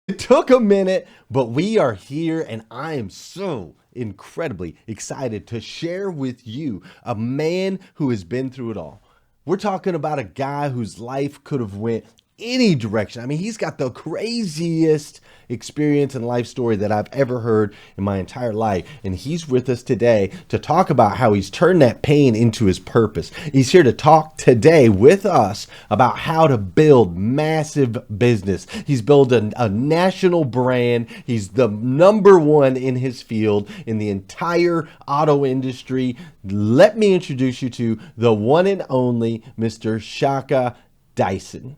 It took a minute, but we are here, and I am so incredibly excited to share with you a man who has been through it all. We're talking about a guy whose life could have went any direction. I mean, he's got the craziest experience and life story that I've ever heard in my entire life. And he's with us today to talk about how he's turned that pain into his purpose. He's here to talk today with us about how to build massive business. He's built a national brand. He's the #1 in his field in the entire auto industry. Let me introduce you to the one and only Mr. Shaka Dyson.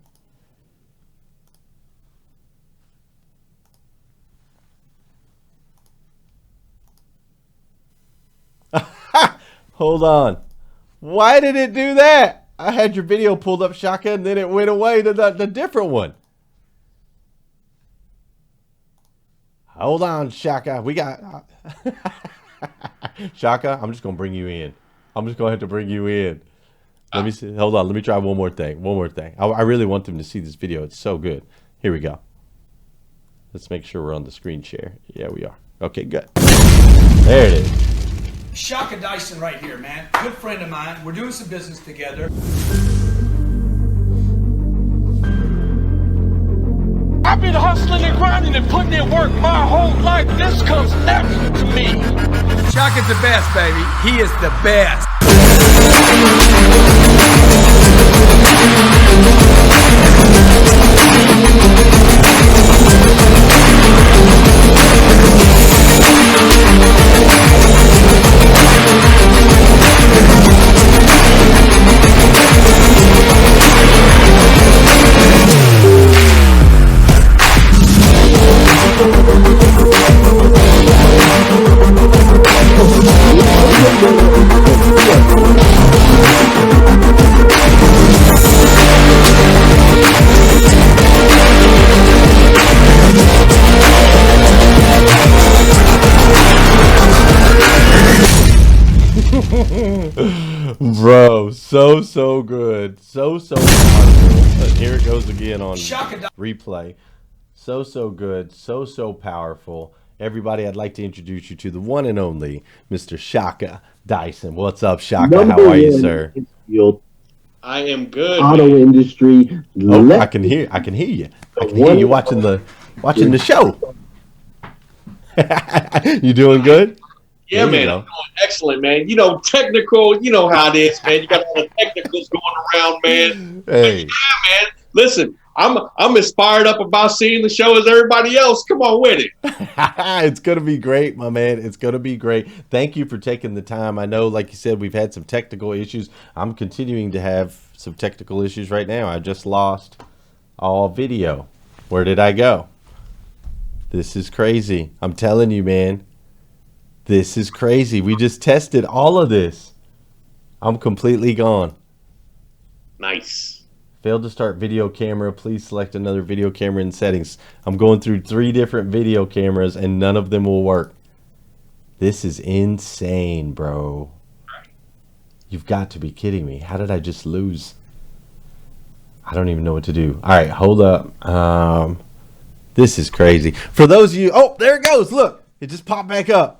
Hold on. Why did it do that? I had your video pulled up, Shaka, and then it went away to the different one. Hold on, Shaka. We got... Shaka, I'm just going to bring you in. I'm just going to have to bring you in. Let me see. Hold on. Let me try one more thing. One more thing. I really want them to see this video. It's so good. Here we go. Let's make sure we're on the screen share. Yeah, we are. Okay, good. There it is. Shaka Dyson right here, man. Good friend of mine. We're doing some business together. I've been hustling and grinding and putting in work my whole life. This comes natural to me. Shaka's the best, baby. He is the best. Bro, so good. So powerful. Here it goes again on replay. So good. So powerful. Everybody, I'd like to introduce you to the one and only Mr. Shaka Dyson. What's up, Shaka? How are you, sir? I am good. Auto industry. Oh, I can hear you. I can hear you watching the show. You doing good? Yeah, man, I'm doing excellent, man. You know, technical, you know how it is, man. You got all the technicals going around, man. Hey. Yeah, man. Listen, I'm as fired up about seeing the show as everybody else. Come on with it. It's going to be great, my man. It's going to be great. Thank you for taking the time. I know, like you said, we've had some technical issues. I'm continuing to have some technical issues right now. I just lost all video. Where did I go? This is crazy. I'm telling you, man. This is crazy. We just tested all of this. I'm completely gone. Nice. Failed to start video camera. Please select another video camera in settings. I'm going through 3 different video cameras and none of them will work. This is insane, bro. You've got to be kidding me. How did I just lose? I don't even know what to do. All right, hold up. This is crazy. For those of you... Oh, there it goes. Look, it just popped back up.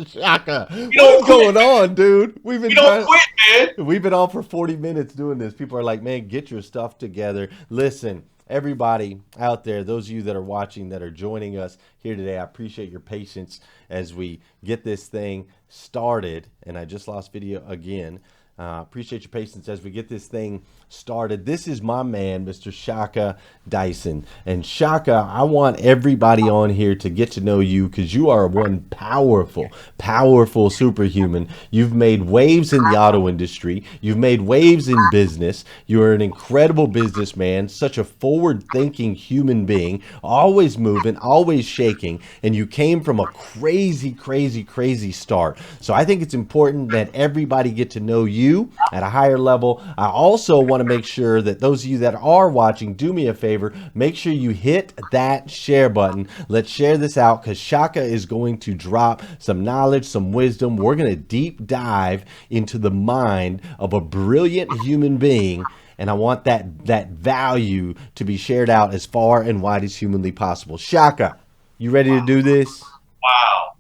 Shaka, what's going on, dude? We've been quit, man. We've been on for 40 minutes doing this. People are like, man, get your stuff together. Listen, everybody out there, those of you that are watching, that are joining us here today, I appreciate your patience as we get this thing started. And I just lost video again. Appreciate your patience as we get this thing started. This is my man, Mr. Shaka Dyson. And Shaka, I want everybody on here to get to know you because you are one powerful superhuman. You've made waves in the auto industry. You've made waves in business. You're an incredible businessman, such a forward-thinking human being, always moving, always shaking, and you came from a crazy start. So I think it's important that everybody get to know you at a higher level. I also want to make sure that those of you that are watching, do me a favor, make sure you hit that share button. Let's share this out because Shaka is going to drop some knowledge, some wisdom. We're going to deep dive into the mind of a brilliant human being and I want that value to be shared out as far and wide as humanly possible. Shaka, you ready to do this?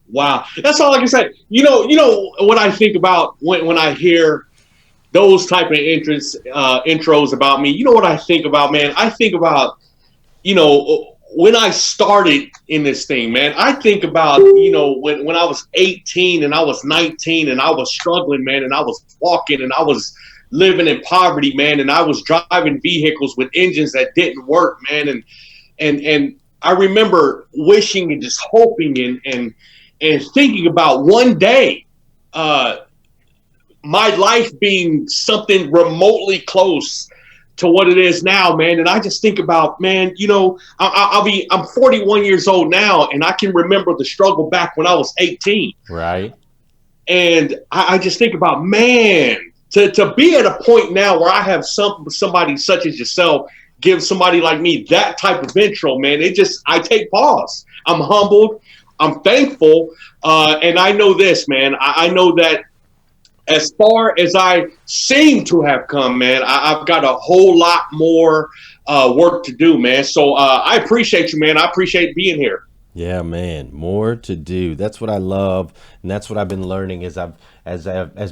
Wow. That's all I can say. You know what I think about when I hear those type of intros about me. You know what I think about, man? I think about, when I started in this thing, man. I think about, when I was 18 and I was 19 and I was struggling, man, and I was walking and I was living in poverty, man, and I was driving vehicles with engines that didn't work, man, and I remember wishing and just hoping and thinking about one day my life being something remotely close to what it is now, man. And I just think about, man, I'm 41 years old now, and I can remember the struggle back when I was 18. Right. And I just think about, man, to be at a point now where I have somebody such as yourself give somebody like me that type of intro, man, I take pause. I'm humbled. I'm thankful. And I know this, man. I know that as far as I seem to have come, man, I've got a whole lot more work to do, man. So I appreciate you, man. I appreciate being here. Yeah, man, more to do. That's what I love, and that's what I've been learning as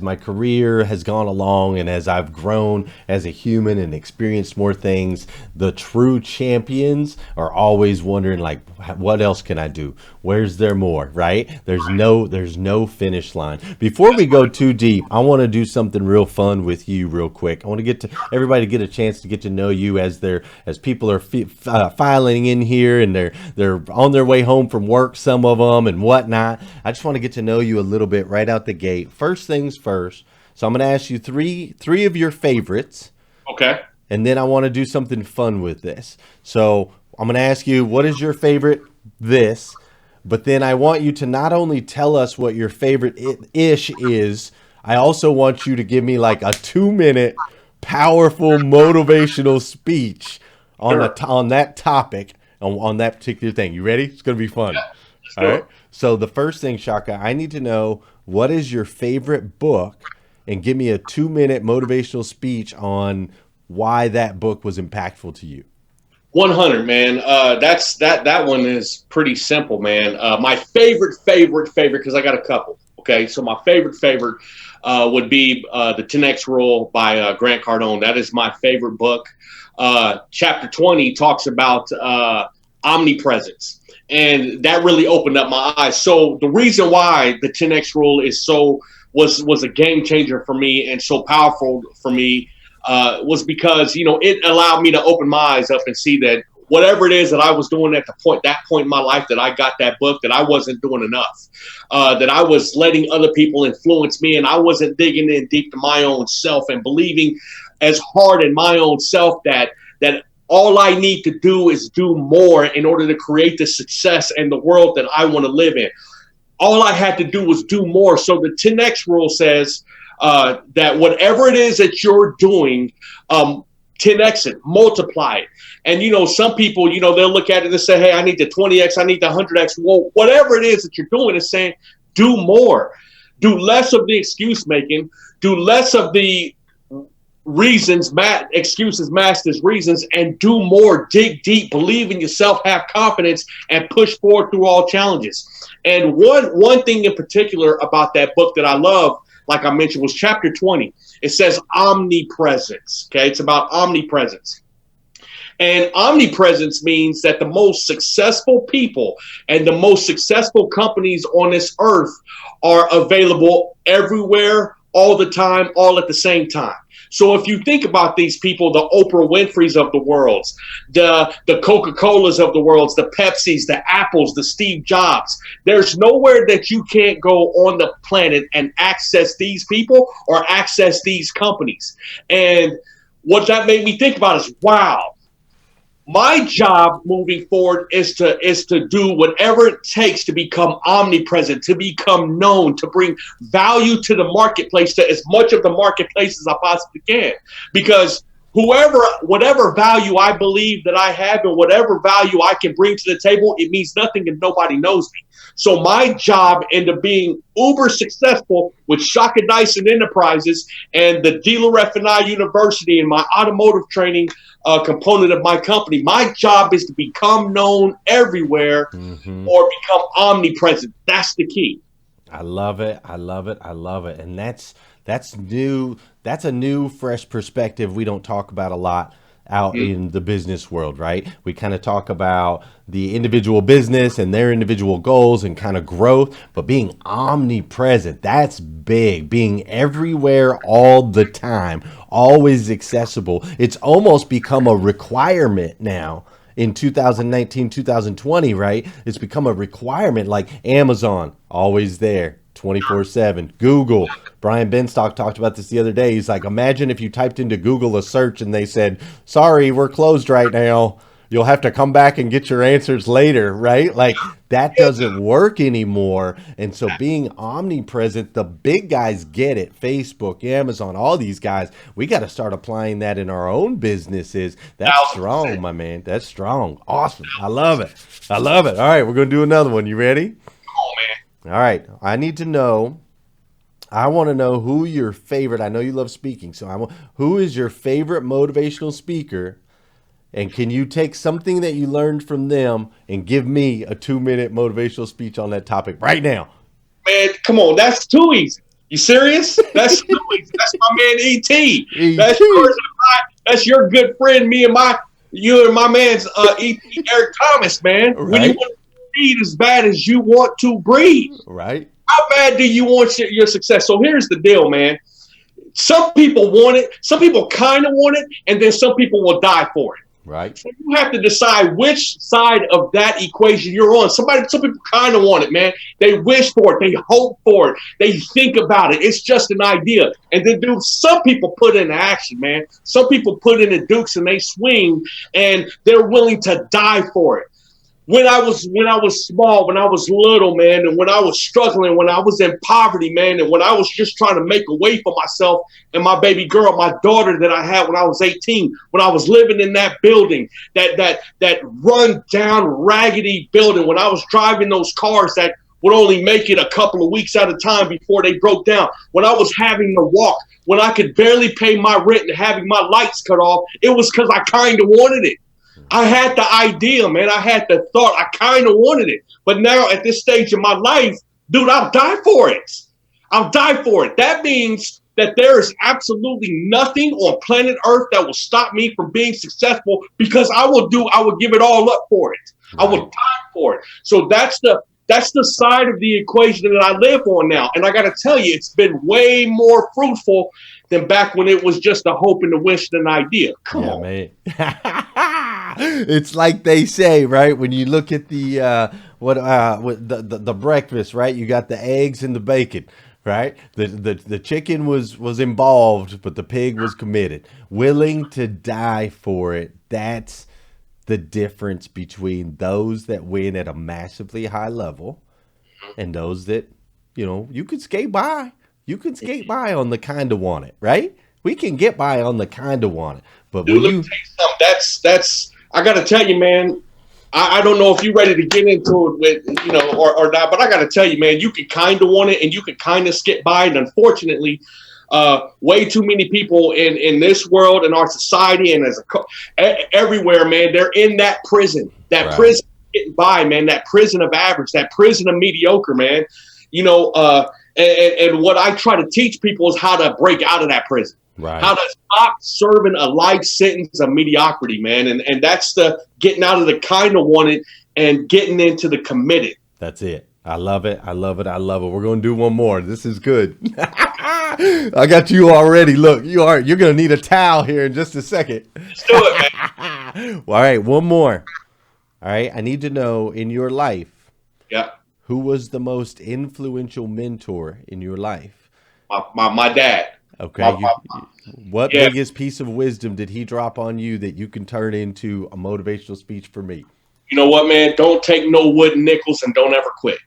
my career has gone along, and as I've grown as a human and experienced more things. The true champions are always wondering, like, what else can I do? Where's there more? Right? There's no finish line. Before we go too deep, I want to do something real fun with you real quick. I want to get to everybody to get a chance to get to know you as people are filing in here, and they're on their way home from work, some of them, and whatnot. I just want to get to know you a little bit right out the gate. First things first. So I'm going to ask you three of your favorites. Okay. And then I want to do something fun with this. So I'm going to ask you, what is your favorite this? But then I want you to not only tell us what your favorite ish is, I also want you to give me like a 2-minute powerful motivational speech on that topic, on that particular thing. You ready? It's going to be fun. Yeah, all right. So the first thing, Shaka, I need to know, what is your favorite book, and give me a 2-minute motivational speech on why that book was impactful to you. 100, man. That one is pretty simple, man. My favorite, because I got a couple. Okay, so my favorite would be the 10X Rule by Grant Cardone. That is my favorite book. Chapter 20 talks about omnipresence. And that really opened up my eyes. So the reason why the 10X Rule is was a game changer for me and so powerful for me was because, it allowed me to open my eyes up and see that whatever it is that I was doing at that point in my life that I got that book, that I wasn't doing enough, that I was letting other people influence me, and I wasn't digging in deep to my own self and believing as hard in my own self that all I need to do is do more in order to create the success and the world that I want to live in. All I had to do was do more. So the 10X Rule says that whatever it is that you're doing, 10X it, multiply it. And, some people, they'll look at it and say, hey, I need the 20X, I need the 100X. Well, whatever it is that you're doing is saying, do more. Do less of the excuse making. Do less of the excuses masked as reasons, and do more. Dig deep, believe in yourself, have confidence, and push forward through all challenges. And one thing in particular about that book that I love, like I mentioned, was chapter 20. It says omnipresence. Okay, it's about omnipresence. And omnipresence means that the most successful people and the most successful companies on this earth are available everywhere, all the time, all at the same time. So if you think about these people, the Oprah Winfreys of the world, the Coca-Colas of the world, the Pepsis, the Apples, the Steve Jobs, there's nowhere that you can't go on the planet and access these people or access these companies. And what that made me think about is, wow, my job moving forward is to do whatever it takes to become omnipresent, to become known, to bring value to the marketplace, to as much of the marketplace as I possibly can. Because whatever value I believe that I have and whatever value I can bring to the table, it means nothing if nobody knows me. So my job into being uber successful with Shaka Dyson Enterprises and the Dealer F&I University and my automotive training component of my company, my job is to become known everywhere or become omnipresent. That's the key. I love it. I love it. I love it. And that's new. That's a new, fresh perspective we don't talk about a lot out in the business world, right? We kind of talk about the individual business and their individual goals and kind of growth, but being omnipresent, that's big. Being everywhere all the time, always accessible. It's almost become a requirement now in 2019, 2020, right? It's become a requirement, like Amazon, always there, 24/7. Google, Brian Benstock talked about this the other day. He's like, imagine if you typed into Google a search and they said, sorry, we're closed right now. You'll have to come back and get your answers later, right? Like that doesn't work anymore. And so being omnipresent, the big guys get it. Facebook, Amazon, all these guys, we got to start applying that in our own businesses. That's strong, my man. That's strong. Awesome. I love it. I love it. All right, we're going to do another one. You ready? Come on, man. All right. I want to know who your favorite, I know you love speaking, so who is your favorite motivational speaker? And can you take something that you learned from them and give me a 2-minute motivational speech on that topic right now? Man, come on. That's too easy. You serious? That's too easy. That's my man, E.T. That's your good friend, you and my man's E.T. Eric Thomas, man. Right. When you want to breathe as bad as you want to breathe. Right. How bad do you want your success? So here's the deal, man. Some people want it. Some people kind of want it. And then some people will die for it. Right. So you have to decide which side of that equation you're on. Some people kind of want it, man. They wish for it. They hope for it. They think about it. It's just an idea. And then some people put in action, man. Some people put in the dukes and they swing and they're willing to die for it. When I was small, when I was little, man, and when I was struggling, when I was in poverty, man, and when I was just trying to make a way for myself and my baby girl, my daughter that I had when I was 18, when I was living in that building, that run down, raggedy building, when I was driving those cars that would only make it a couple of weeks at a time before they broke down, when I was having to walk, when I could barely pay my rent and having my lights cut off, it was because I kind of wanted it. I had the idea, man. I had the thought. I kind of wanted it. But now at this stage in my life, dude, I'll die for it. I'll die for it. That means that there is absolutely nothing on planet Earth that will stop me from being successful because I will give it all up for it. Right. I will die for it. So that's the side of the equation that I live on now. And I got to tell you, it's been way more fruitful than back when it was just a hope and a wish and an idea. Come on, man. It's like they say, right? When you look at the breakfast, right? You got the eggs and the bacon, right? The chicken was involved, but the pig was committed, willing to die for it. That's the difference between those that win at a massively high level and those that, you could skate by. You can skate by on the kind of want it, right? We can get by on the kind of want it, but dude, let me tell you something. That's I got to tell you, man. I don't know if you're ready to get into it with or not, but I got to tell you, man. You can kind of want it, and you can kind of skip by, and unfortunately, way too many people in this world, in our society, and everywhere, man. They're in that prison. That prison getting by, man. That prison of average. That prison of mediocre, man. And what I try to teach people is how to break out of that prison. Right. How to stop serving a life sentence of mediocrity, man. And that's the getting out of the kind of wanted and getting into the committed. That's it. I love it. I love it. I love it. We're going to do one more. This is good. I got you already. Look, you're going to need a towel here in just a second. Let's do it, man. All right. One more. All right. I need to know in your life. Yeah. Who was the most influential mentor in your life? My dad. Okay. What biggest piece of wisdom did he drop on you that you can turn into a motivational speech for me? You know what, man? Don't take no wooden nickels and don't ever quit.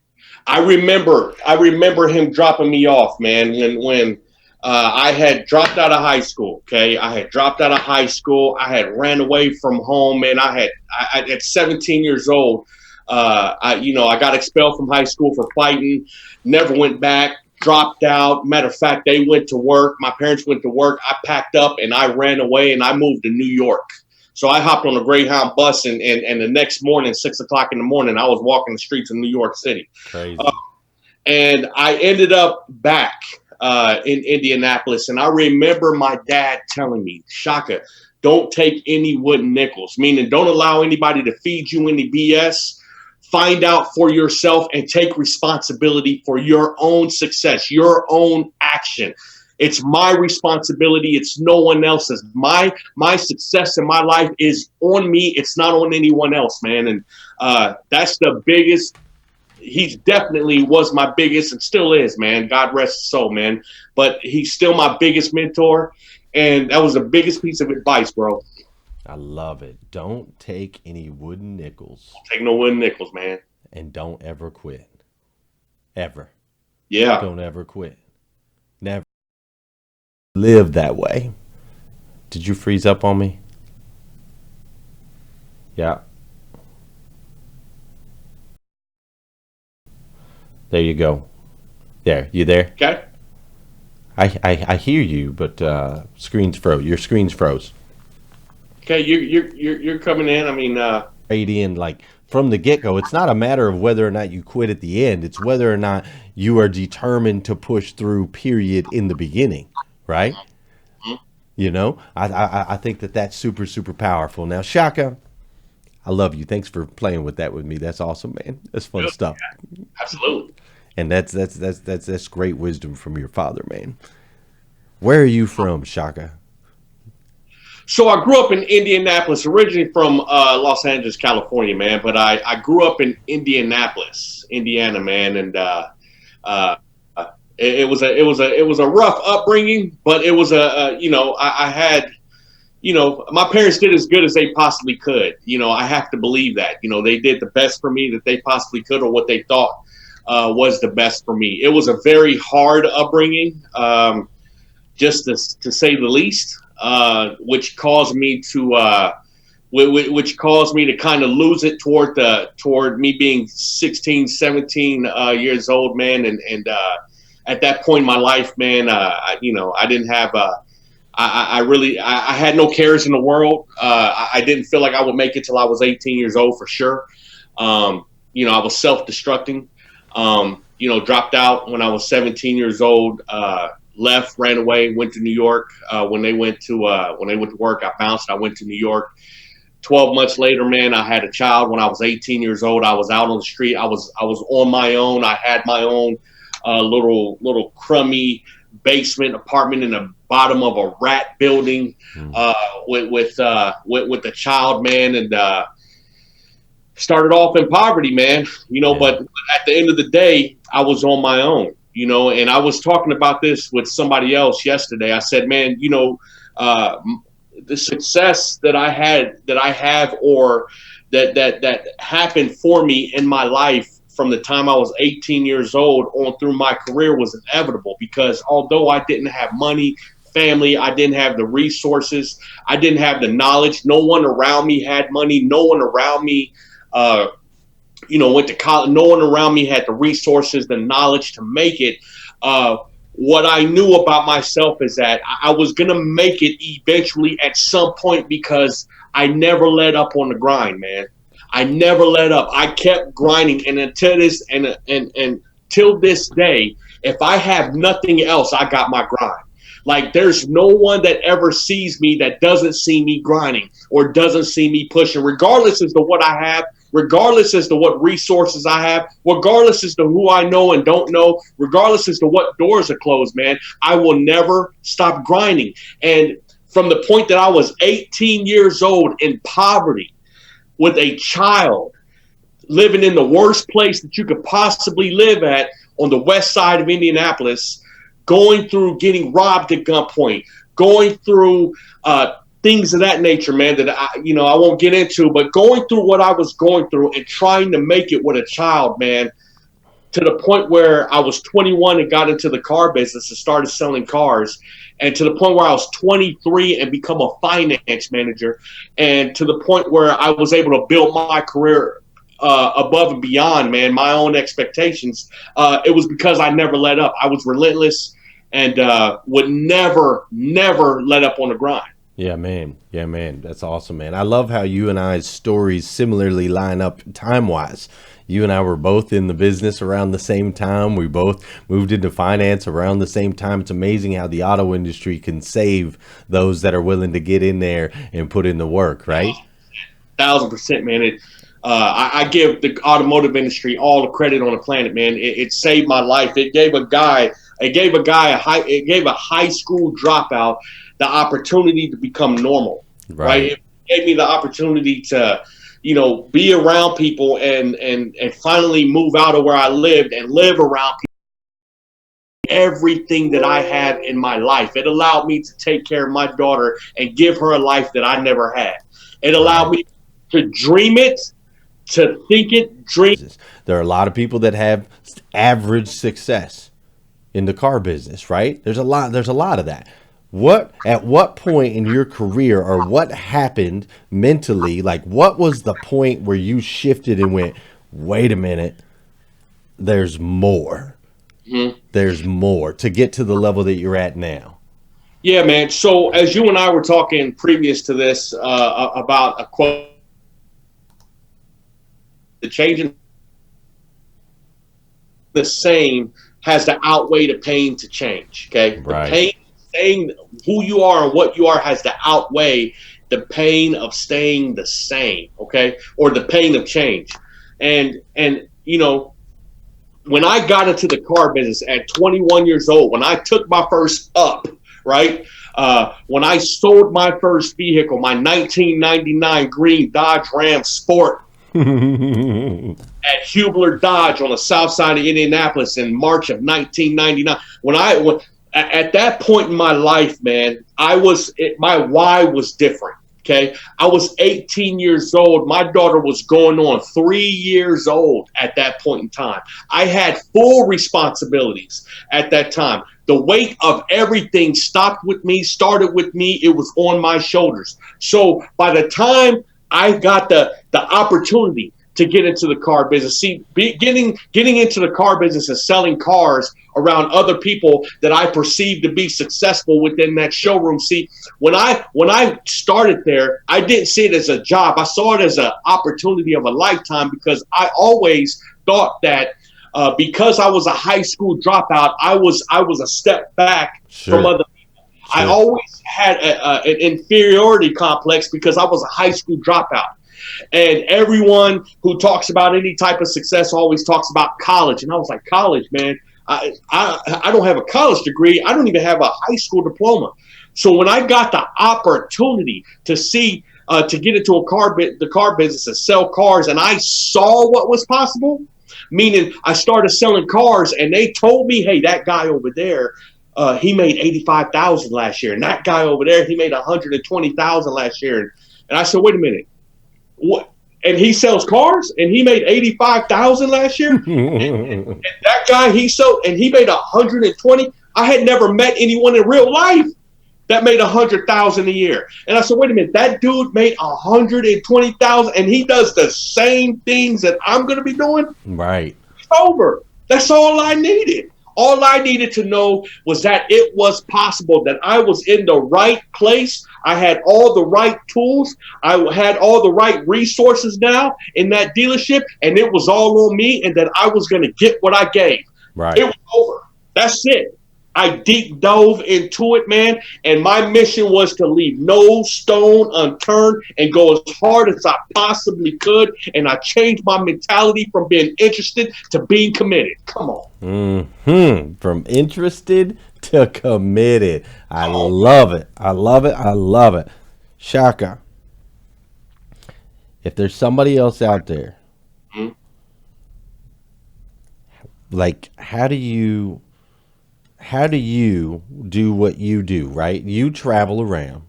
I remember him dropping me off, man, when I had dropped out of high school. Okay, I had dropped out of high school. I had ran away from home, and I at 17 years old, I got expelled from high school for fighting. Never went back. Dropped out. Matter of fact, they went to work. My parents went to work. I packed up and I ran away and I moved to New York. So I hopped on a Greyhound bus and the next morning, 6 o'clock in the morning, I was walking the streets of New York City. Crazy. And I ended up back in Indianapolis. And I remember my dad telling me, Shaka, don't take any wooden nickels, meaning don't allow anybody to feed you any BS. Find out for yourself and take responsibility for your own success, your own action. It's my responsibility. It's no one else's. My success in my life is on me. It's not on anyone else, man. And that's the biggest. He definitely was my biggest and still is, man. God rest his soul, man. But he's still my biggest mentor. And that was the biggest piece of advice, bro. I love it. Don't take any wooden nickels. Don't take no wooden nickels, man. And don't ever quit. Ever. Yeah. Don't ever quit. Never. Live that way. Did you freeze up on me? Yeah. There you go. There. You there? Okay. I hear you, but screen's froze. Your screen's froze. Okay, you're coming in. I mean, in like from the get-go. It's not a matter of whether or not you quit at the end. It's whether or not you are determined to push through, period, in the beginning, right? Mm-hmm. You know, I think that's super, super powerful. Now, Shaka, I love you. Thanks for playing with that with me. That's awesome, man. That's fun stuff. Yeah, absolutely. And that's great wisdom from your father, man. Where are you from, Shaka? So I grew up in Indianapolis, originally from Los Angeles, California, man. But I grew up in Indianapolis, Indiana, man, and it was a rough upbringing, but it was I had, my parents did as good as they possibly could. I have to believe that. They did the best for me that they possibly could, or what they thought was the best for me. It was a very hard upbringing, just to say the least. Which caused me to kind of lose it toward me being 16, 17 years old, man. And at that point in my life, man, I didn't have I had no cares in the world. I didn't feel like I would make it till I was 18 years old for sure. I was self-destructing. Dropped out when I was 17 years old. Left, ran away, went to New York. When they went to work, I bounced. I went to New York. 12 months later, man, I had a child. When I was 18 years old, I was out on the street. I was on my own. I had my own little crummy basement apartment in the bottom of a rat building with a child, man, and started off in poverty, man. But at the end of the day, I was on my own. And I was talking about this with somebody else yesterday. I said, man, the success that I have, or that happened for me in my life from the time I was 18 years old on through my career was inevitable, because although I didn't have money, family, I didn't have the resources, I didn't have the knowledge. No one around me had money. No one around me, went to college. No one around me had the resources, the knowledge to make it. What I knew about myself is that I was going to make it eventually at some point, because I never let up on the grind, man. I never let up. I kept grinding. And until till this day, if I have nothing else, I got my grind. Like, there's no one that ever sees me that doesn't see me grinding or doesn't see me pushing, regardless as to what I have, regardless as to what resources I have, regardless as to who I know and don't know, regardless as to what doors are closed, man. I will never stop grinding. And from the point that I was 18 years old in poverty, with a child, living in the worst place that you could possibly live at on the west side of Indianapolis, going through getting robbed at gunpoint, going through things of that nature, man, that I won't get into, but going through what I was going through and trying to make it with a child, man, to the point where I was 21 and got into the car business and started selling cars, and to the point where I was 23 and become a finance manager, and to the point where I was able to build my career above and beyond, man, my own expectations. It was because I never let up. I was relentless and would never let up on the grind. Yeah, man. Yeah, man. That's awesome, man. I love how you and I's stories similarly line up time-wise. You and I were both in the business around the same time. We both moved into finance around the same time. It's amazing how the auto industry can save those that are willing to get in there and put in the work, right? 1,000%, man. I give the automotive industry all the credit on the planet, man. It saved my life. It gave a high school dropout the opportunity to become normal, right? It gave me the opportunity to, be around people and finally move out of where I lived and live around people. Everything that I have in my life. It allowed me to take care of my daughter and give her a life that I never had. It allowed me to dream it, to think it, dream. There are a lot of people that have average success in the car business, right? There's a lot of that. At what point in your career, or what happened mentally, like what was the point where you shifted and went, wait a minute, there's more. Mm-hmm. There's more to get to the level that you're at now. Yeah, man. So as you and I were talking previous to this about a quote, the change in the same has to outweigh the pain to change. Okay. Right. The pain staying who you are and what you are has to outweigh the pain of staying the same. Okay. Or the pain of change. And when I got into the car business at 21 years old, when I took my first up, right? When I sold my first vehicle, my 1999 green Dodge Ram Sport, at Hubler Dodge on the south side of Indianapolis in March of 1999. At that point in my life, man, my why was different. Okay, I was 18 years old. My daughter was going on 3 years old at that point in time. I had full responsibilities at that time. The weight of everything started with me. It was on my shoulders. So by the time I got the opportunity to get into the car business. See, getting into the car business and selling cars around other people that I perceived to be successful within that showroom. See, when I started there, I didn't see it as a job. I saw it as an opportunity of a lifetime, because I always thought that because I was a high school dropout, I was a step back from other people. Sure. I always had an inferiority complex because I was a high school dropout. And everyone who talks about any type of success always talks about college. And I was like, college, man, I don't have a college degree. I don't even have a high school diploma. So when I got the opportunity to see, to get into the car business and sell cars, and I saw what was possible, meaning I started selling cars, and they told me, hey, that guy over there, he made $85,000 last year. And that guy over there, he made $120,000 last year. And I said, wait a minute. What? And he sells cars, and he made $85,000 last year. and that guy, he made $120,000. I had never met anyone in real life that made $100,000 a year. And I said, wait a minute, that dude made $120,000, and he does the same things that I'm going to be doing. Right. It's over. That's all I needed. All I needed to know was that it was possible, that I was in the right place. I had all the right tools. I had all the right resources now in that dealership, and it was all on me, and that I was going to get what I gave. Right. It was over. That's it. I deep dove into it, man, and my mission was to leave no stone unturned and go as hard as I possibly could. And I changed my mentality from being interested to being committed. Come on. Mm-hmm. From interested to committed. I love it. I love it. I love it. Shaka, if there's somebody else out there, like, how do you do what you do, right? You travel around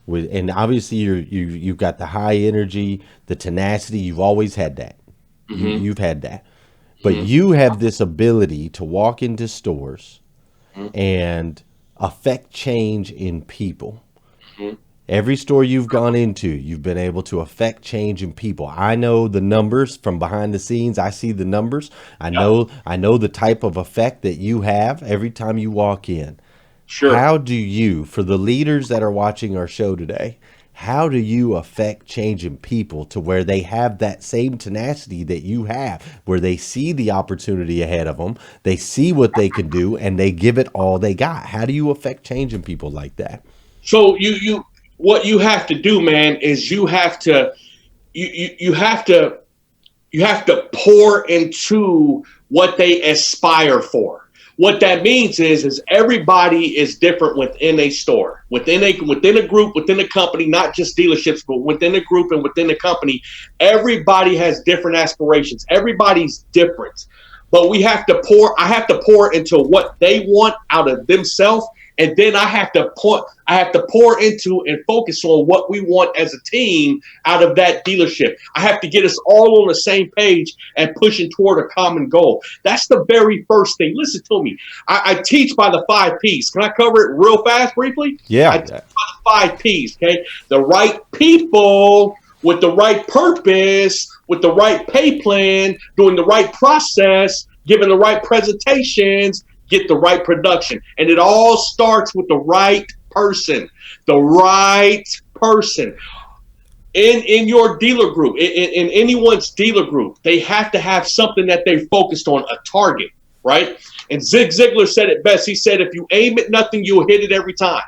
with, and obviously you've got the high energy, the tenacity. You've always had that. You've had that. But you have this ability to walk into stores and affect change in people. Every store you've gone into, you've been able to affect change in people. I know the numbers from behind the scenes. I see the numbers. I know the type of effect that you have every time you walk in. Sure. How do you, for the leaders that are watching our show today, how do you affect change in people to where they have that same tenacity that you have, where they see the opportunity ahead of them, they see what they can do, and they give it all they got? How do you affect change in people like that? So what you have to do, man, is you have to pour into what they aspire for. What that means is everybody is different within a store, within a group, within a company, not just dealerships, but within a group and within the company. Everybody has different aspirations. Everybody's different. But I have to pour into what they want out of themselves. And then I have to pour into and focus on what we want as a team out of that dealership. I have to get us all on the same page and pushing toward a common goal. That's the very first thing. Listen to me. I teach by the 5 Ps. Can I cover it real fast, briefly? Yeah. I teach by the 5 Ps, okay? The right people with the right purpose, with the right pay plan, doing the right process, giving the right presentations, get the right production. And it all starts with the right person. The right person. In your dealer group, in anyone's dealer group, they have to have something that they focused on, a target, right? And Zig Ziglar said it best. He said, if you aim at nothing, you'll hit it every time.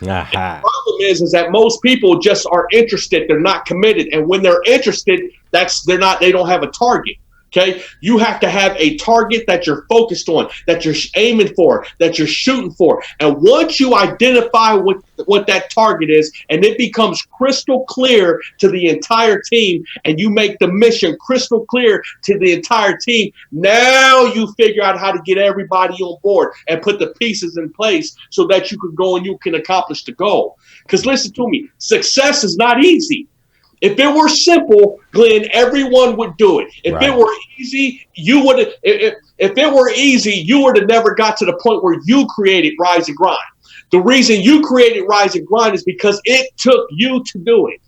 The problem is that most people just are interested. They're not committed. And when they're interested, they don't have a target. Okay, you have to have a target that you're focused on, that you're aiming for, that you're shooting for. And once you identify what that target is, and it becomes crystal clear to the entire team, and you make the mission crystal clear to the entire team, now you figure out how to get everybody on board and put the pieces in place so that you can go and you can accomplish the goal. Because listen to me, success is not easy. If it were simple, Glenn, everyone would do it. If it were easy, you would. If it were easy, you would have never got to the point where you created Rise and Grind. The reason you created Rise and Grind is because it took you to do it.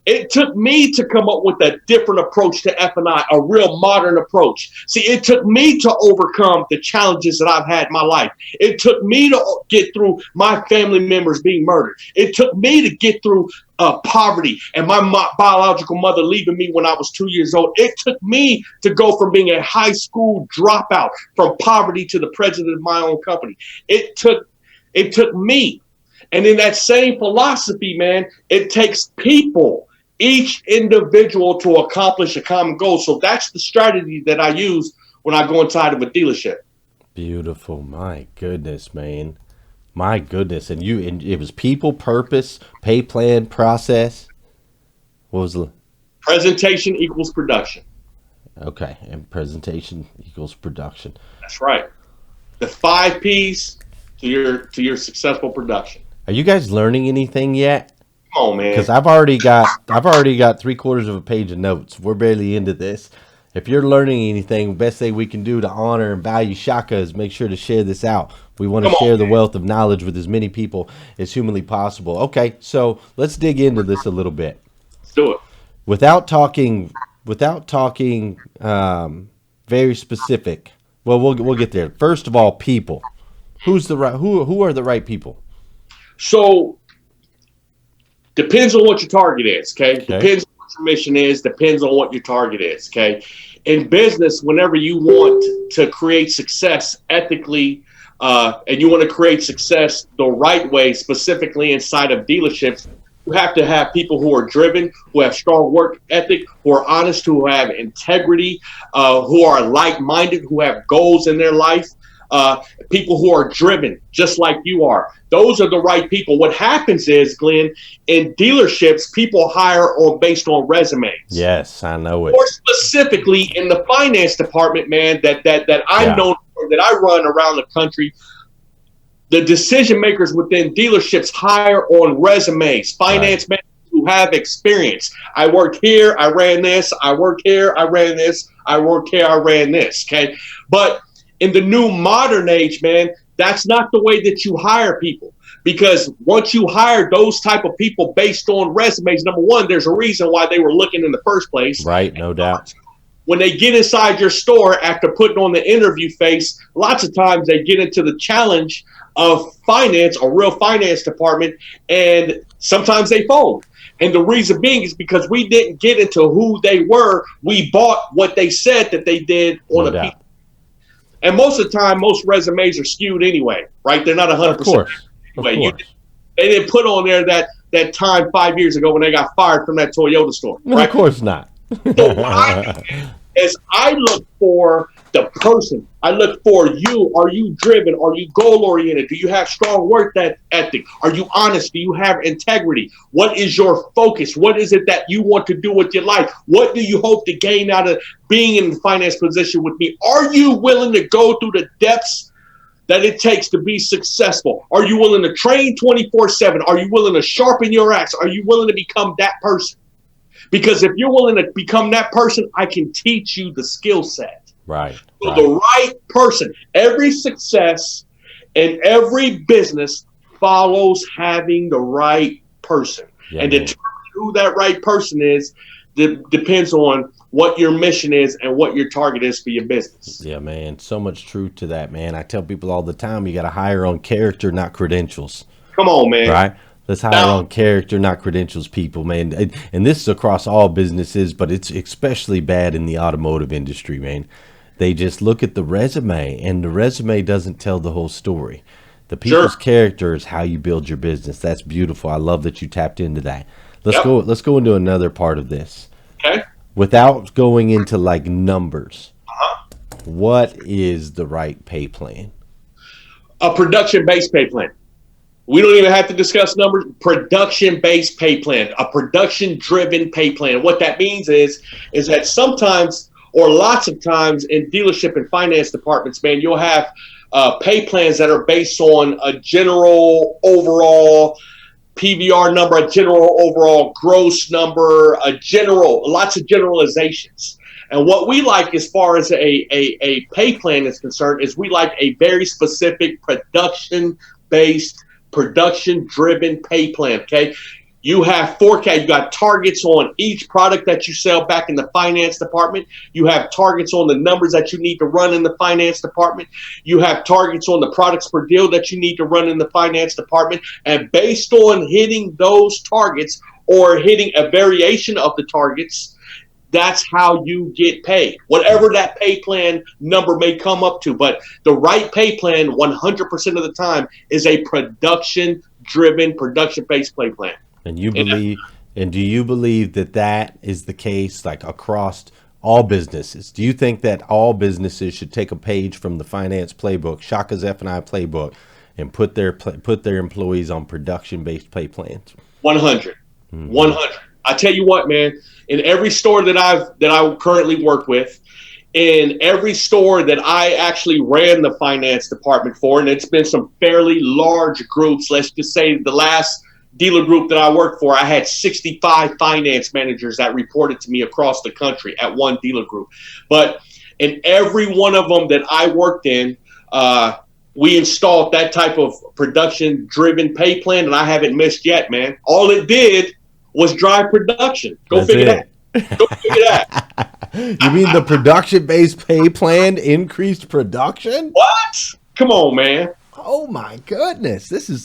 It took me to come up with a different approach to F&I, a real modern approach. See, it took me to overcome the challenges that I've had in my life. It took me to get through my family members being murdered. It took me to get through poverty and my biological mother leaving me when I was 2 years old. It took me to go from being a high school dropout from poverty to the president of my own company. It took me. And in that same philosophy, man, it takes people, each individual, to accomplish a common goal. So that's the strategy that I use when I go inside of a dealership. Beautiful. My goodness, man. My goodness. And it was people, purpose, pay plan, process. What was the presentation equals production? Okay. And presentation equals production. That's right. The 5 Ps to your successful production. Are you guys learning anything yet? Come on, man. Because I've already got 3/4 of a page of notes. We're barely into this. If you're learning anything, best thing we can do to honor and value Shaka is make sure to share this out. We want to share the wealth of knowledge with as many people as humanly possible. Okay, so let's dig into this a little bit. Let's do it. Without talking very specific. Well, we'll get there. First of all, people. Who are the right people? So, depends on what your target is, okay? Depends on what your mission is, depends on what your target is, okay? In business, whenever you want to create success ethically, and you want to create success the right way, specifically inside of dealerships, you have to have people who are driven, who have strong work ethic, who are honest, who have integrity, who are like-minded, who have goals in their life. People who are driven, just like you are. Those are the right people. What happens is, Glenn, in dealerships, people hire based on resumes. Yes, I know it. More specifically, in the finance department, man, that I'm known for, that I run around the country, the decision makers within dealerships hire on resumes. Finance managers who you have experience. I worked here, I ran this. I worked here, I ran this. I worked here, I ran this. Okay. But in the new modern age, man, that's not the way that you hire people. Because once you hire those type of people based on resumes, number one, there's a reason why they were looking in the first place. Right, no doubt. When they get inside your store after putting on the interview face, lots of times they get into the challenge of finance or real finance department, and sometimes they fold. And the reason being is because we didn't get into who they were. We bought what they said that they did on a piece. And most of the time, most resumes are skewed anyway, right? They're not 100%. Of course. Anyway, they didn't put on there that time 5 years ago when they got fired from that Toyota store. Right? Of course not. So what I do is I look for the person. I look for you. Are you driven? Are you goal oriented? Do you have strong work ethic? Are you honest? Do you have integrity? What is your focus? What is it that you want to do with your life? What do you hope to gain out of being in the finance position with me? Are you willing to go through the depths that it takes to be successful? Are you willing to train 24/7? Are you willing to sharpen your axe? Are you willing to become that person? Because if you're willing to become that person, I can teach you the skill set. Right. So the right person. Every success and every business follows having the right person. Yeah, and determining who that right person is depends on what your mission is and what your target is for your business. Yeah, man. So much truth to that, man. I tell people all the time, you got to hire on character, not credentials. Come on, man. Right? Let's hire on character, not credentials, people, man. And this is across all businesses, but it's especially bad in the automotive industry, man. They just look at the resume, and the resume doesn't tell the whole story. The people's character is how you build your business. That's beautiful. I love that you tapped into that. Let's go into another part of this. Okay. Without going into like numbers, what is the right pay plan? A production-based pay plan. We don't even have to discuss numbers. Production-based pay plan, a production-driven pay plan. What that means is that sometimes, or lots of times, in dealership and finance departments, man, you'll have pay plans that are based on a general overall PVR number, a general overall gross number, lots of generalizations. And what we like as far as a pay plan is concerned is we like a very specific production-based, production-driven pay plan, okay? You have forecast, you got targets on each product that you sell back in the finance department. You have targets on the numbers that you need to run in the finance department. You have targets on the products per deal that you need to run in the finance department. And based on hitting those targets or hitting a variation of the targets, that's how you get paid, whatever that pay plan number may come up to. But the right pay plan 100% of the time is a production-driven, production-based pay plan. And you believe, and do you believe that that is the case, like across all businesses? Do you think that all businesses should take a page from the finance playbook, Shaka's F&I playbook, and put their employees on production-based pay plans? 100. 100. I tell you what, man, in every store that I currently work with, in every store that I actually ran the finance department for, and it's been some fairly large groups, let's just say the last dealer group that I worked for, I had 65 finance managers that reported to me across the country at one dealer group. But in every one of them that I worked in, we installed that type of production-driven pay plan, and I haven't missed yet, man. All it did was drive production. Go figure that. Go figure that. You mean the production-based pay plan increased production? What? Come on, man. Oh my goodness. This is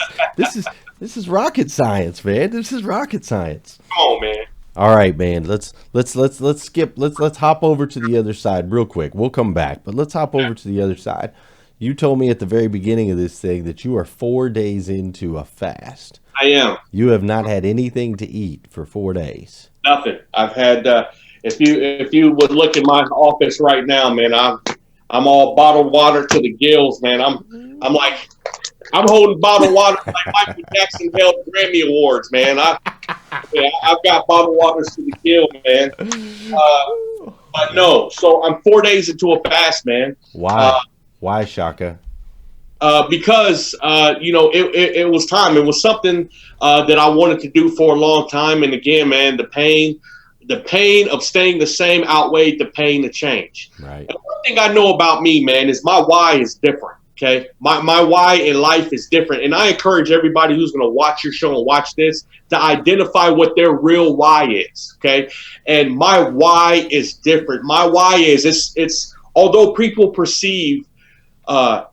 rocket science, man. This is rocket science. Come on, man. All right, man. Let's hop over to the other side real quick. We'll come back, but let's hop over to the other side. You told me at the very beginning of this thing that you are 4 days into a fast. I am. You have not had anything to eat for 4 days. Nothing. I've had. If you would look in my office right now, man, I'm all bottled water to the gills, man. I'm holding bottled water like Michael Jackson held Grammy Awards, man. I've got bottled waters to the gill, man. But no, so I'm 4 days into a fast, man. Why? Why, Shaka? because it was time. It was something that I wanted to do for a long time. And again, man, the pain of staying the same outweighed the pain to change. Right. And one thing I know about me, man, is my why is different. Okay, my why in life is different, and I encourage everybody who's going to watch your show and watch this to identify what their real why is. Okay, and my why is different. My why is it's although people perceive the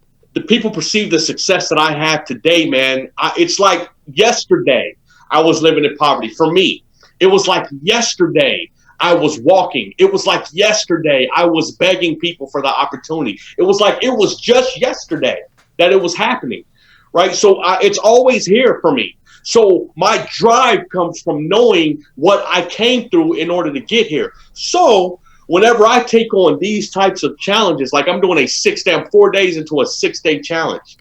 success that I have today, man. It's like yesterday I was living in poverty. For me, it was like yesterday I was walking. It was like yesterday I was begging people for the opportunity. It was like it was just yesterday that it was happening, right? So it's always here for me. So my drive comes from knowing what I came through in order to get here. So whenever I take on these types of challenges, like I'm doing I'm 4 days into a 6-day challenge.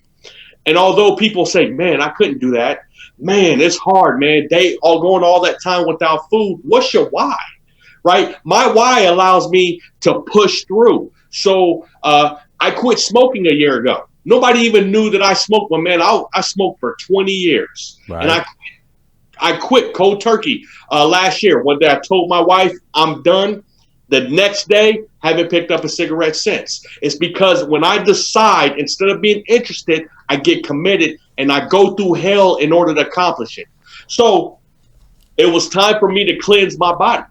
And although people say, man, I couldn't do that. Man, it's hard, man. They all going all that time without food. What's your why? Right? My why allows me to push through. So I quit smoking a year ago. Nobody even knew that I smoked, but man, I smoked for 20 years. Right. And I quit cold turkey last year. One day I told my wife, I'm done. The next day, haven't picked up a cigarette since. It's because when I decide, instead of being interested, I get committed and I go through hell in order to accomplish it. So it was time for me to cleanse my body.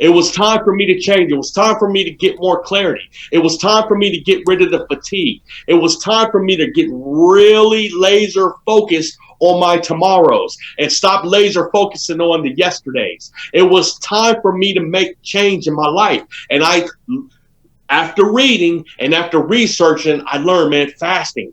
It was time for me to change. It was time for me to get more clarity. It was time for me to get rid of the fatigue. It was time for me to get really laser focused on my tomorrows and stop laser focusing on the yesterdays. It was time for me to make change in my life. And after reading and after researching, I learned, man, fasting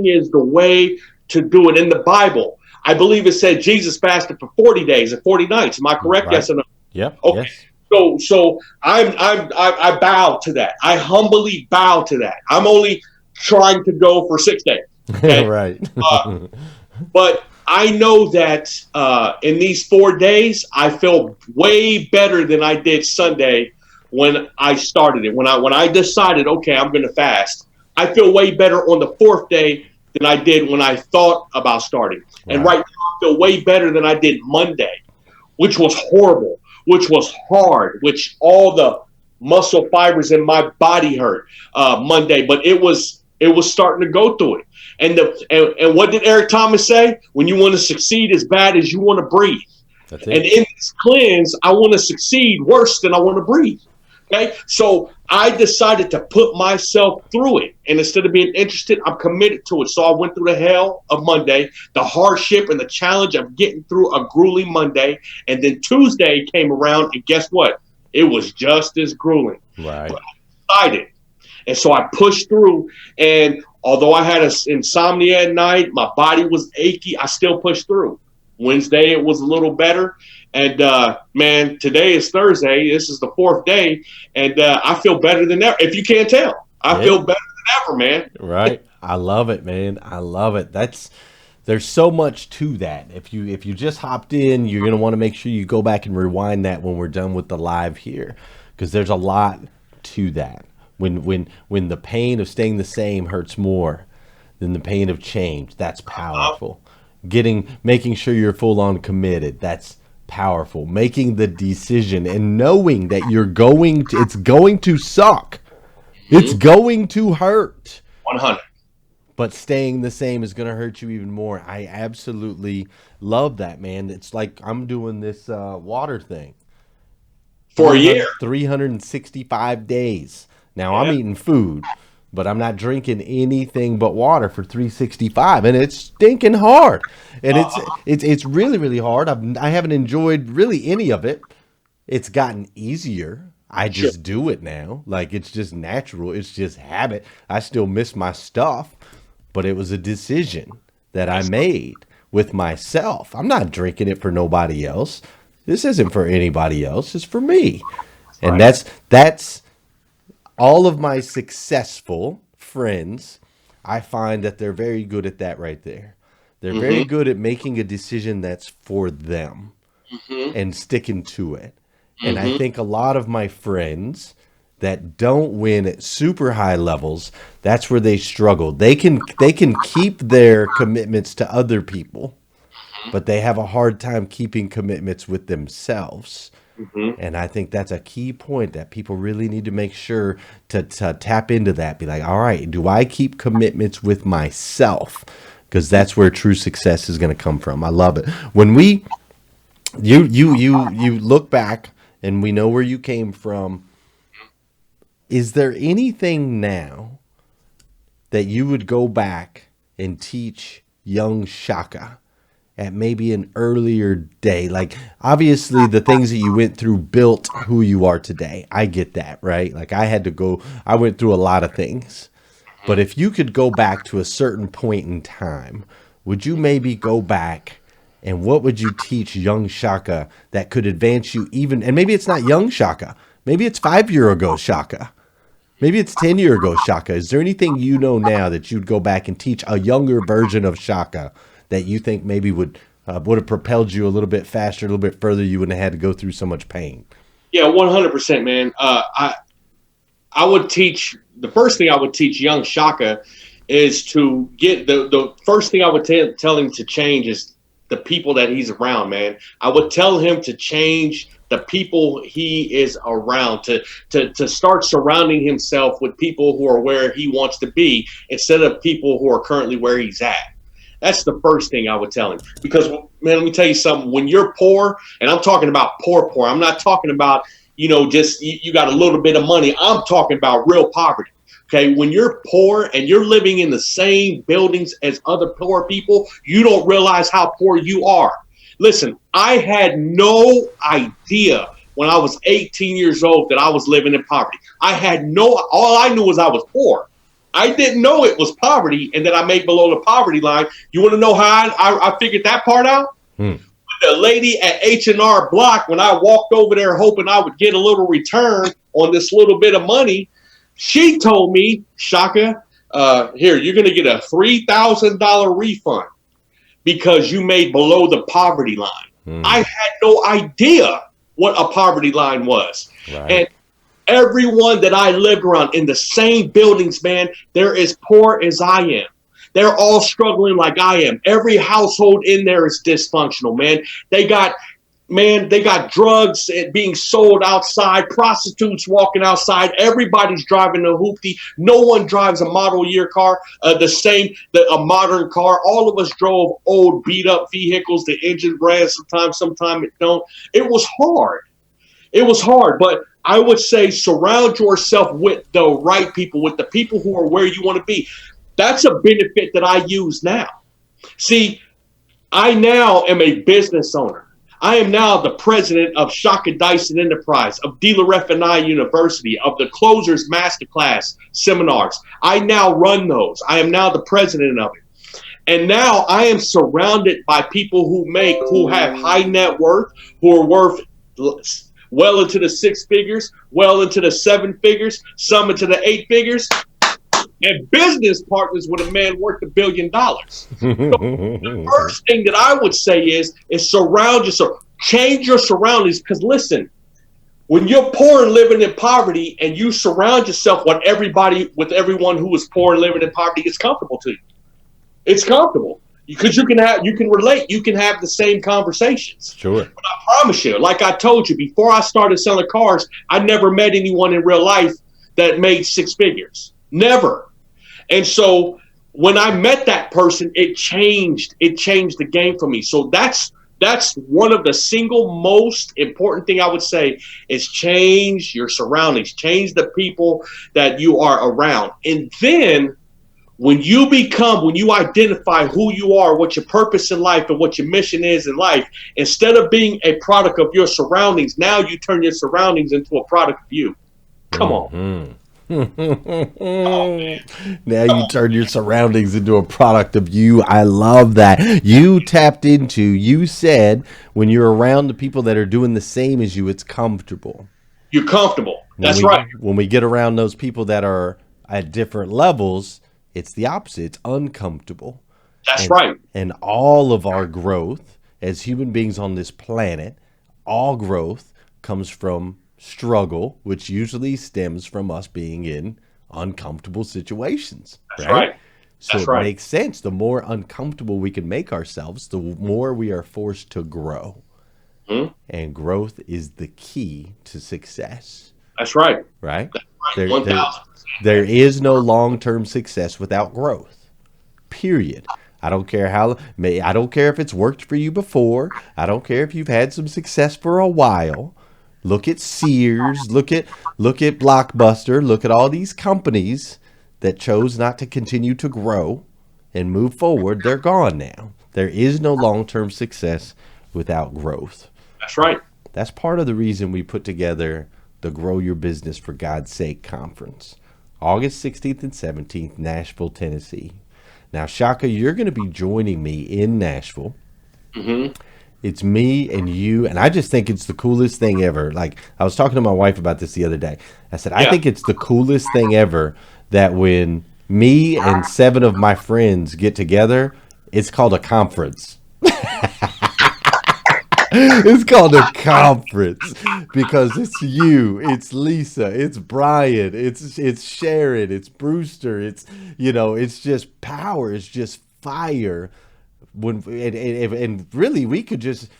is the way to do it. In the Bible, I believe it said Jesus fasted for 40 days and 40 nights. Am I correct? Right. Yes or no? Yep. Okay. Yes. So I bow to that. I humbly bow to that. I'm only trying to go for 6 days. Okay? Right. But I know that in these 4 days, I feel way better than I did Sunday when I started it. When I decided, okay, I'm going to fast, I feel way better on the 4th day than I did when I thought about starting. Right. And right now, I feel way better than I did Monday, which was horrible, which was hard, which all the muscle fibers in my body hurt Monday, but it was starting to go through it. And what did Eric Thomas say? When you want to succeed as bad as you want to breathe. That's it. And in this cleanse, I want to succeed worse than I want to breathe. Okay, so I decided to put myself through it. And instead of being interested, I'm committed to it. So I went through the hell of Monday, the hardship and the challenge of getting through a grueling Monday. And then Tuesday came around, and guess what? It was just as grueling. Right. But I decided. And so I pushed through. And although I had insomnia at night, my body was achy, I still pushed through. Wednesday, it was a little better. And, man, today is Thursday. This is the 4th day. And I feel better than ever. If you can't tell, I feel better than ever, man. Right. I love it, man. I love it. There's so much to that. If you just hopped in, you're going to want to make sure you go back and rewind that when we're done with the live here, because there's a lot to that. When the pain of staying the same hurts more than the pain of change, that's powerful. Making sure you're full on committed, that's powerful. Making the decision and knowing that it's going to suck. It's going to hurt. 100. But staying the same is going to hurt you even more. I absolutely love that, man. It's like I'm doing this water thing for a year, 365 days. Now I'm eating food, but I'm not drinking anything but water for 365, and it's stinking hard. And it's really, really hard. I haven't enjoyed really any of it. It's gotten easier. I just do it now. Like, it's just natural. It's just habit. I still miss my stuff, but it was a decision that I made with myself. I'm not drinking it for nobody else. This isn't for anybody else. It's for me. And that's all of my successful friends. I find that they're very good at that right there. They're very good at making a decision that's for them and sticking to it. And I think a lot of my friends, that don't win at super high levels, that's where they struggle. They can keep their commitments to other people, but they have a hard time keeping commitments with themselves. And I think that's a key point that people really need to make sure to tap into that. Be like, all right, do I keep commitments with myself? Because that's where true success is going to come from. I love it. When you look back and we know where you came from, is there anything now that you would go back and teach young Shaka at maybe an earlier day? Like, obviously the things that you went through built who you are today. I get that, right? Like, I went through a lot of things, but if you could go back to a certain point in time, would you maybe go back and what would you teach young Shaka that could advance you even, and maybe it's not young Shaka, maybe it's 5 year ago Shaka. Maybe it's 10 year ago Shaka. Is there anything you know now that you'd go back and teach a younger version of Shaka that you think maybe would have propelled you a little bit faster, a little bit further? You wouldn't have had to go through so much pain. Yeah, 100%, man. I would teach, the first thing I would teach young Shaka is to get the first thing I would tell him to change is the people that he's around, man. I would tell him to change the people he is around, to start surrounding himself with people who are where he wants to be instead of people who are currently where he's at. That's the first thing I would tell him. Because, man, let me tell you something. When you're poor, and I'm talking about poor, I'm not talking about, just you got a little bit of money. I'm talking about real poverty. Okay, when you're poor and you're living in the same buildings as other poor people, you don't realize how poor you are. Listen, I had no idea when I was 18 years old that I was living in poverty. All I knew was I was poor. I didn't know it was poverty and that I made below the poverty line. You want to know how I figured that part out? The lady at H&R Block, when I walked over there hoping I would get a little return on this little bit of money, she told me, Shaka, here, you're going to get a $3,000 refund because you made below the poverty line. I had no idea what a poverty line was. Right. And everyone that I lived around in the same buildings, man, they're as poor as I am. They're all struggling like I am. Every household in there is dysfunctional, man. They got drugs being sold outside, prostitutes walking outside. Everybody's driving a hoopty. No one drives a model year car, a modern car. All of us drove old beat up vehicles. The engine ran sometimes it don't. It was hard. But I would say surround yourself with the right people, with the people who are where you want to be. That's a benefit that I use now. See, I now am a business owner. I am now the president of Shaka Dyson Enterprise, of Dealer F&I University, of the Closers Masterclass seminars. I now run those. I am now the president of it. And now I am surrounded by people who have high net worth, who are worth well into the 6 figures, well into the 7 figures, some into the 8 figures, and business partners with a man worth $1 billion. So the first thing that I would say is surround yourself, change your surroundings. Because listen, when you're poor and living in poverty, and you surround yourself with everyone who is poor and living in poverty, it's comfortable to you. It's comfortable because you can relate. You can have the same conversations. Sure. But I promise you, like I told you, before I started selling cars, I never met anyone in real life that made 6 figures. Never. And so when I met that person, it changed the game for me. So that's one of the single most important thing I would say is change your surroundings, change the people that you are around. And then when you identify who you are, what your purpose in life and what your mission is in life, instead of being a product of your surroundings, now you turn your surroundings into a product of you. Come on. Now you turn your surroundings into a product of you. I love that. You said when you're around the people that are doing the same as you, it's comfortable. You're comfortable. That's right. When we get around those people that are at different levels, it's the opposite. It's uncomfortable. That's right. And all of our growth as human beings on this planet, all growth comes from struggle, which usually stems from us being in uncomfortable situations. That's right. So That's it right. makes sense. The more uncomfortable we can make ourselves, the more we are forced to grow. Mhm. And growth is the key to success, That's right. right? That's right. There, 1,000%. there is no long-term success without growth. Period. I don't care I don't care if it's worked for you before. I don't care if you've had some success for a while. Look at Sears, look at Blockbuster, look at all these companies that chose not to continue to grow and move forward. They're gone now. There is no long-term success without growth. That's right. That's part of the reason we put together the Grow Your Business for God's Sake conference. August 16th and 17th, Nashville, Tennessee. Now, Shaka, you're going to be joining me in Nashville. Mm-hmm. It's me and you, and I just think it's the coolest thing ever. Like, I was talking to my wife about this the other day. I said, I think it's the coolest thing ever that when me and 7 of my friends get together, it's called a conference. It's called a conference because it's you, it's Lisa, it's Brian, it's Sharon, it's Brewster, it's it's just power, it's just fire. And really we could just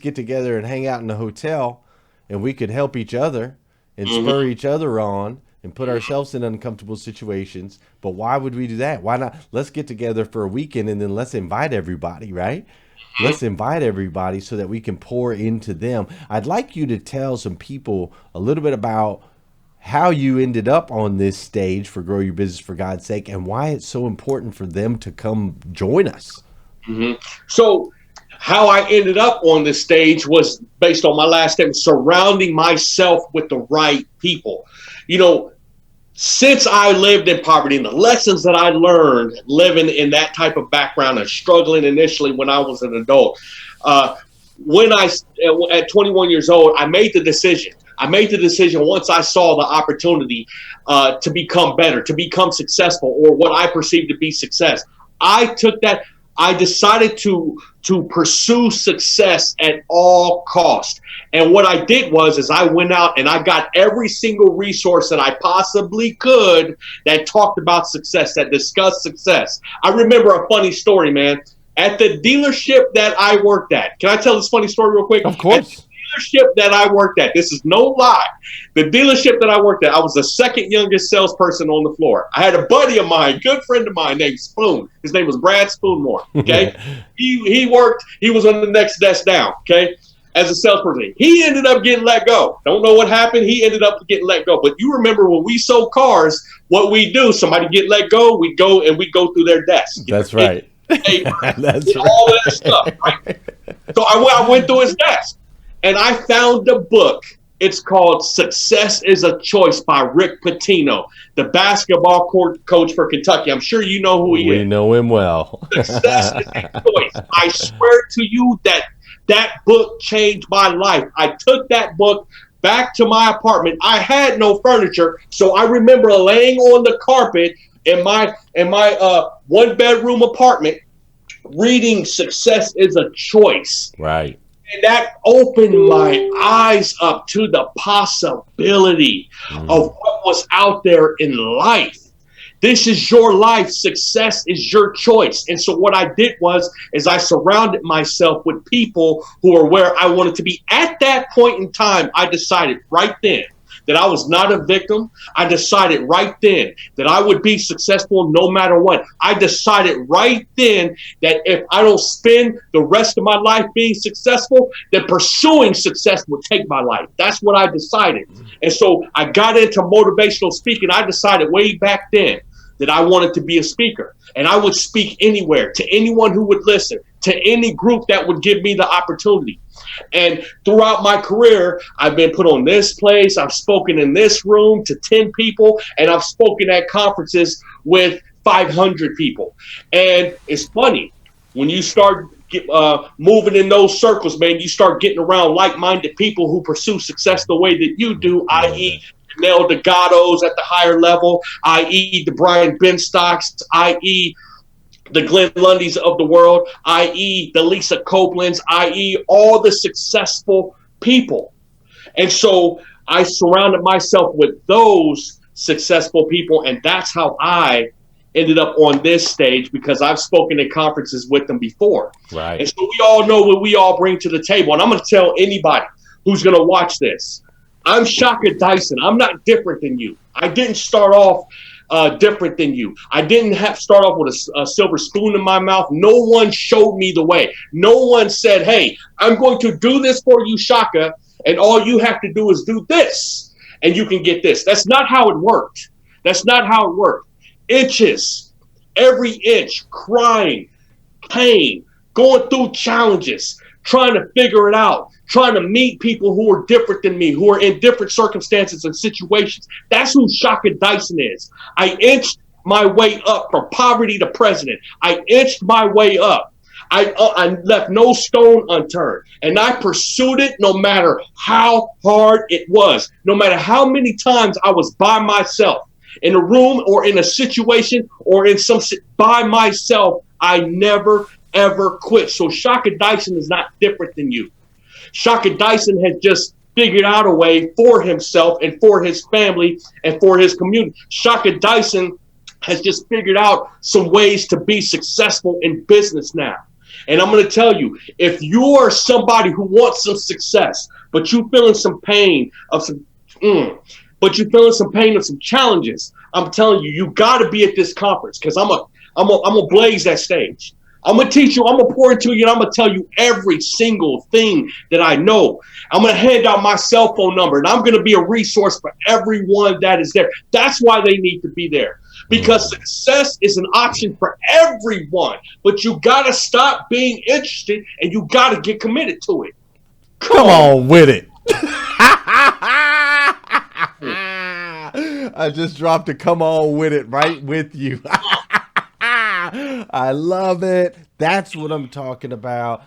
get together and hang out in a hotel, and we could help each other and spur each other on and put ourselves in uncomfortable situations. But why would we do that? Why not? Let's get together for a weekend and then let's invite everybody, right? Let's invite everybody so that we can pour into them. I'd like you to tell some people a little bit about how you ended up on this stage for Grow Your Business for God's Sake and why it's so important for them to come join us. Mm-hmm. So how I ended up on this stage was based on my last statement, surrounding myself with the right people. Since I lived in poverty and the lessons that I learned living in that type of background and struggling initially when I was an adult, at 21 years old, I made the decision. Once I saw the opportunity to become better, to become successful, or what I perceived to be success. I decided to pursue success at all costs. And what I did was I went out and I got every single resource that I possibly could that talked about success, that discussed success. I remember a funny story, man. At the dealership that I worked at, can I tell this funny story real quick? Of course. Dealership that I worked at, this is no lie. The dealership that I worked at, I was the second youngest salesperson on the floor. I had a buddy of mine, good friend of mine named Spoon. His name was Brad Spoonmore. Okay, he was on the next desk down. Okay, as a salesperson, he ended up getting let go. Don't know what happened. He ended up getting let go. But you remember when we sold cars, what we do? Somebody get let go, we go through their desk. That's right. That's all that stuff. Right? So I went through his desk. And I found a book. It's called Success is a Choice by Rick Pitino, the basketball coach for Kentucky. I'm sure you know who he is. We know him well. Success is a choice. I swear to you that book changed my life. I took that book back to my apartment. I had no furniture, so I remember laying on the carpet in my 1-bedroom apartment reading Success is a Choice. Right. And that opened my eyes up to the possibility of what was out there in life. This is your life. Success is your choice. And so what I did is I surrounded myself with people who are where I wanted to be. At that point in time, I decided right then that I was not a victim. I decided right then that I would be successful no matter what. I decided right then that if I don't spend the rest of my life being successful, that pursuing success would take my life. That's what I decided. And so I got into motivational speaking. I decided way back then that I wanted to be a speaker, and I would speak anywhere to anyone who would listen, to any group that would give me the opportunity. And throughout my career, I've been put on this place. I've spoken in this room to 10 people, and I've spoken at conferences with 500 people. And it's funny, when you start moving in those circles, man, you start getting around like-minded people who pursue success the way that you do, i.e., Nell Delgados at the higher level, i.e. the Brian Benstocks, i.e. the Glenn Lundys of the world, i.e. the Lisa Copelands, i.e. all the successful people. And so I surrounded myself with those successful people, and that's how I ended up on this stage, because I've spoken at conferences with them before. Right. And so we all know what we all bring to the table. And I'm going to tell anybody who's going to watch this, I'm Shaka Dyson. I'm not different than you. I didn't start off different than you. I didn't start off with a silver spoon in my mouth. No one showed me the way. No one said, hey, I'm going to do this for you, Shaka, and all you have to do is do this, and you can get this. That's not how it worked. That's not how it worked. Inches, every inch, crying, pain, going through challenges, trying to figure it out, trying to meet people who are different than me, who are in different circumstances and situations. That's who Shaka Dyson is. I inched my way up from poverty to president. I inched my way up. I left no stone unturned, and I pursued it no matter how hard it was, no matter how many times I was by myself in a room or in a situation or in by myself. I never, ever quit. So Shaka Dyson is not different than you. Shaka Dyson has just figured out a way for himself and for his family and for his community. Shaka Dyson has just figured out some ways to be successful in business now. And I'm going to tell you, if you are somebody who wants some success, but you're feeling some pain of some, but you're feeling some pain of some challenges, I'm telling you, you got to be at this conference, because I'm gonna blaze that stage. I'm going to teach you, I'm going to pour into you, and I'm going to tell you every single thing that I know. I'm going to hand out my cell phone number, and I'm going to be a resource for everyone that is there. That's why they need to be there, because success is an option for everyone, but you got to stop being interested, and you got to get committed to it. Come on with it. I just dropped a come on with it right with you. I love it. That's what I'm talking about.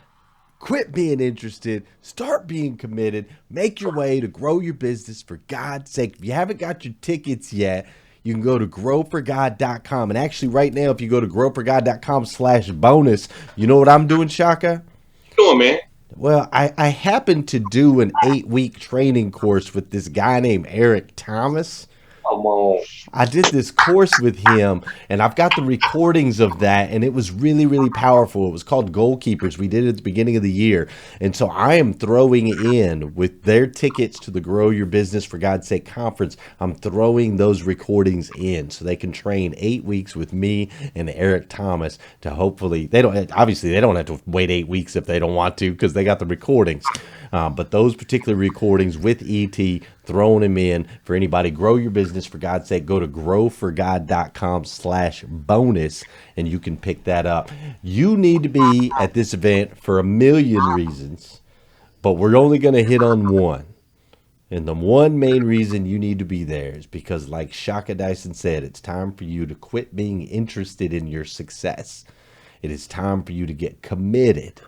Quit being interested. Start being committed. Make your way to grow your business, for God's sake. If you haven't got your tickets yet, you can go to growforgod.com. And actually right now, if you go to growforgod.com/bonus, you know what I'm doing, Shaka? What you doing, man? Well, I happened to do an 8-week training course with this guy named Eric Thomas. Come on. I did this course with him, and I've got the recordings of that, and it was really, really powerful. It was called Goalkeepers. We did it at the beginning of the year. And so I am throwing in with their tickets to the Grow Your Business for God's Sake conference. I'm throwing those recordings in so they can train 8 weeks with me and Eric Thomas to hopefully, they don't have to wait 8 weeks if they don't want to, because they got the recordings. But those particular recordings with ET, throwing them in for anybody. Grow your business for God's sake. Go to growforgod.com/bonus and you can pick that up. You need to be at this event for a million reasons, but we're only going to hit on one. And the one main reason you need to be there is because, like Shaka Dyson said, it's time for you to quit being interested in your success. It is time for you to get committed,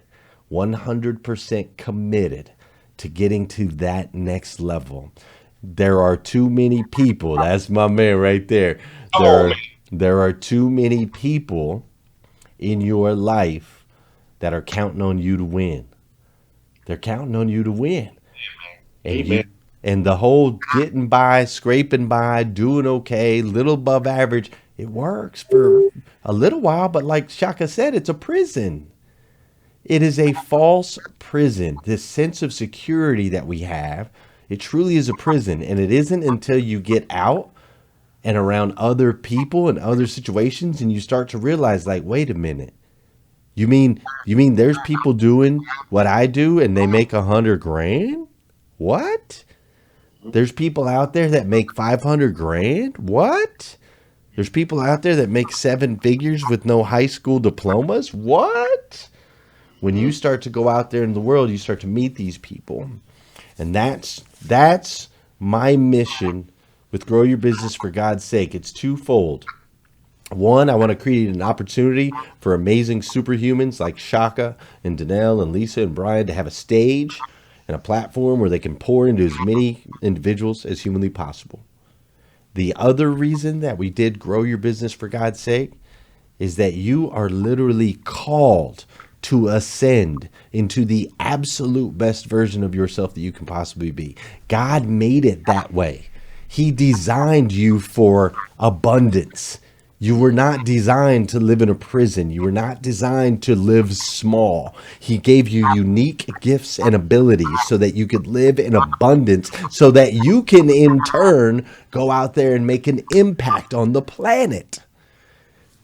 100% committed to getting to that next level. There are too many people. That's my man right there. There are too many people in your life that are counting on you to win. They're counting on you to win. And the whole getting by, scraping by, doing okay, little above average, it works for a little while, but like Shaka said, it's a prison. It is a false prison. This sense of security that we have, it truly is a prison. And it isn't until you get out and around other people and other situations and you start to realize, like, wait a minute. You mean there's people doing what I do and they make $100,000? What? There's people out there that make $500,000? What? There's people out there that make 7 figures with no high school diplomas? What? When you start to go out there in the world, you start to meet these people. And that's my mission with Grow Your Business for God's sake. It's twofold. One, I want to create an opportunity for amazing superhumans like Shaka and Danelle and Lisa and Brian to have a stage and a platform where they can pour into as many individuals as humanly possible. The other reason that we did Grow Your Business for God's sake is that you are literally called to ascend into the absolute best version of yourself that you can possibly be. God made it that way. He designed you for abundance. You were not designed to live in a prison. You were not designed to live small. He gave you unique gifts and abilities so that you could live in abundance, so that you can in turn go out there and make an impact on the planet.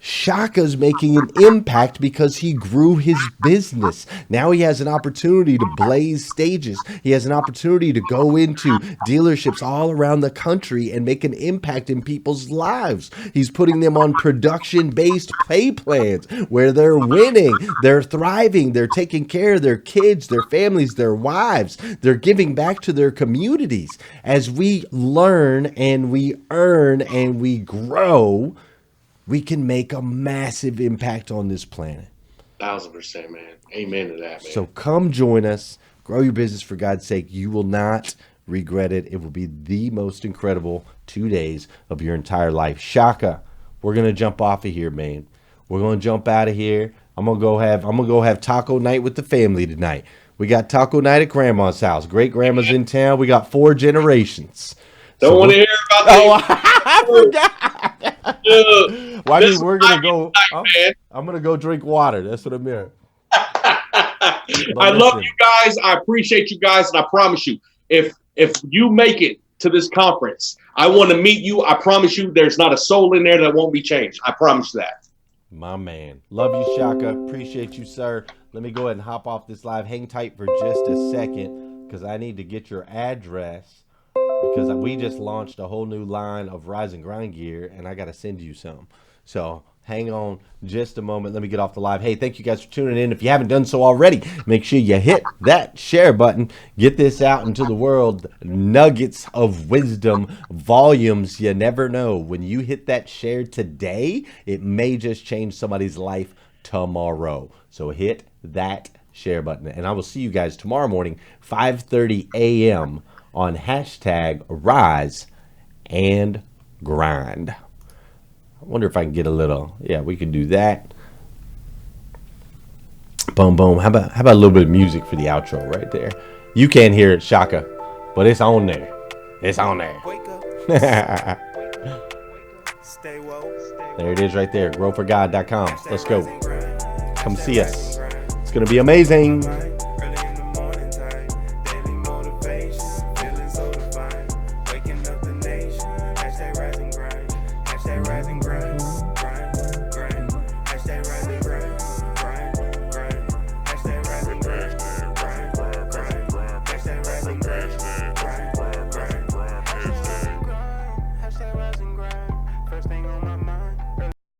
Shaka's making an impact because he grew his business. Now he has an opportunity to blaze stages. He has an opportunity to go into dealerships all around the country and make an impact in people's lives. He's putting them on production-based pay plans where they're winning, they're thriving, they're taking care of their kids, their families, their wives. They're giving back to their communities. As we learn and we earn and we grow, we can make a massive impact on this planet. 1000%, man. Amen to that, man. So come join us. Grow your business for God's sake. You will not regret it. It will be the most incredible 2 days of your entire life. Shaka, we're gonna jump off of here, man. We're gonna jump out of here. I'm gonna go have taco night with the family tonight. We got taco night at Grandma's house. Great grandma's in town. We got 4 generations. Don't want to hear about that. Oh, I forgot. Dude, Well, I mean, we're gonna go. man. I'm gonna go drink water. That's what I'm here. I love you guys. I appreciate you guys, and I promise you, if you make it to this conference, I want to meet you. I promise you, there's not a soul in there that won't be changed. I promise you that. My man, love you, Shaka. Appreciate you, sir. Let me go ahead and hop off this live. Hang tight for just a second, because I need to get your address. Because we just launched a whole new line of Rise and Grind gear, and I got to send you some. So hang on just a moment. Let me get off the live. Hey, thank you guys for tuning in. If you haven't done so already, make sure you hit that share button. Get this out into the world. Nuggets of wisdom, volumes you never know. When you hit that share today, it may just change somebody's life tomorrow. So hit that share button. And I will see you guys tomorrow morning, 5:30 a.m. on hashtag Rise and Grind. I wonder if I can get a little, yeah, we can do that. Boom, boom. How about a little bit of music for the outro right there? You can't hear it, Shaka, but it's on there. It's on there. There it is right there. growforgod.com. Let's go. Come see us. It's going to be amazing.